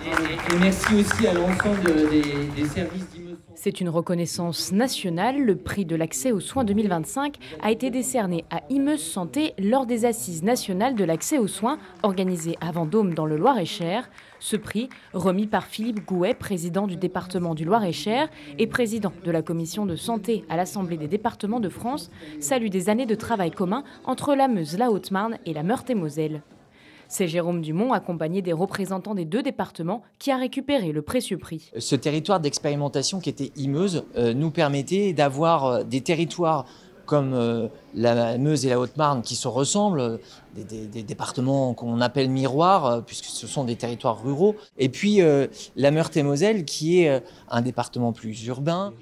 Et merci aussi à l'ensemble des services d'Imeuse. C'est une reconnaissance nationale. Le prix de l'accès aux soins 2025 a été décerné à Imeuse Santé lors des Assises nationales de l'accès aux soins organisées à Vendôme dans le Loir-et-Cher. Ce prix, remis par Philippe Gouet, président du département du Loir-et-Cher et président de la commission de santé à l'Assemblée des départements de France, salue des années de travail commun entre la Meuse, la Haute-Marne et la Meurthe-et-Moselle. C'est Jérôme Dumont, accompagné des représentants des deux départements, qui a récupéré le précieux prix. Ce territoire d'expérimentation qui était Imeuse nous permettait d'avoir des territoires comme la Meuse et la Haute-Marne qui se ressemblent, des départements qu'on appelle miroirs, puisque ce sont des territoires ruraux. Et puis la Meurthe-et-Moselle qui est un département plus urbain.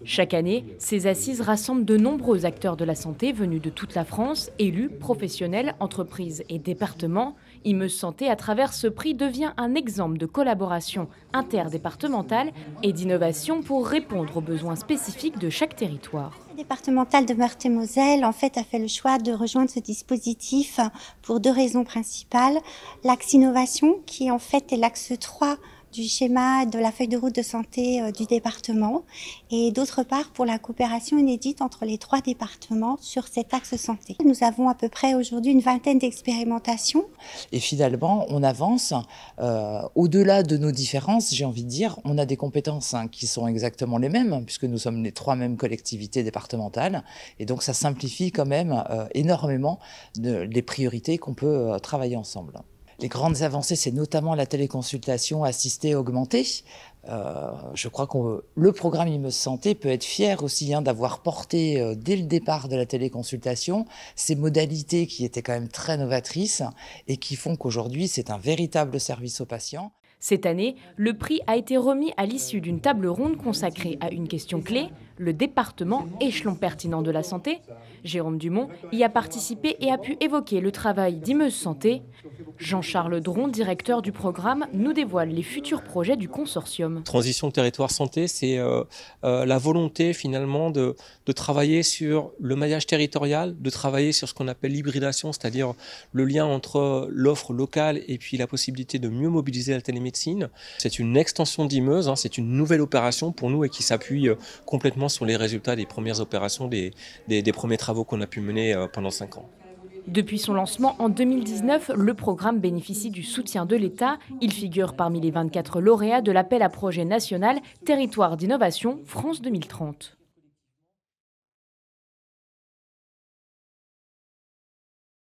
Chaque année, ces assises rassemblent de nombreux acteurs de la santé venus de toute la France, élus, professionnels, entreprises et départements. Imeuse Santé, à travers ce prix, devient un exemple de collaboration interdépartementale et d'innovation pour répondre aux besoins spécifiques de chaque territoire. Le départemental de Meurthe-et-Moselle, en fait, a fait le choix de rejoindre ce dispositif pour deux raisons principales. L'axe innovation, qui en fait est l'axe 3 du schéma de la feuille de route de santé du département, et d'autre part pour la coopération inédite entre les trois départements sur cet axe santé. Nous avons à peu près aujourd'hui une vingtaine d'expérimentations. Et finalement, on avance au-delà de nos différences, j'ai envie de dire, on a des compétences qui sont exactement les mêmes, puisque nous sommes les trois mêmes collectivités départementales, et donc ça simplifie quand même énormément les priorités qu'on peut travailler ensemble. Les grandes avancées, c'est notamment la téléconsultation assistée augmentée. Je crois que le programme Imeuse Santé peut être fier aussi d'avoir porté dès le départ de la téléconsultation ces modalités qui étaient quand même très novatrices et qui font qu'aujourd'hui c'est un véritable service aux patients. Cette année, le prix a été remis à l'issue d'une table ronde consacrée à une question clé, le département échelon pertinent de la santé. Jérôme Dumont y a participé et a pu évoquer le travail d'Imeuse Santé. Jean-Charles Dron, directeur du programme, nous dévoile les futurs projets du consortium. Transition territoire santé, c'est la volonté finalement de travailler sur le maillage territorial, de travailler sur ce qu'on appelle l'hybridation, c'est-à-dire le lien entre l'offre locale et puis la possibilité de mieux mobiliser la télémédecine. C'est une extension d'Imeuse, c'est une nouvelle opération pour nous et qui s'appuie complètement sur les résultats des premières opérations, des premiers travaux qu'on a pu mener pendant 5 ans. Depuis son lancement en 2019, le programme bénéficie du soutien de l'État. Il figure parmi les 24 lauréats de l'appel à projet national Territoire d'innovation France 2030.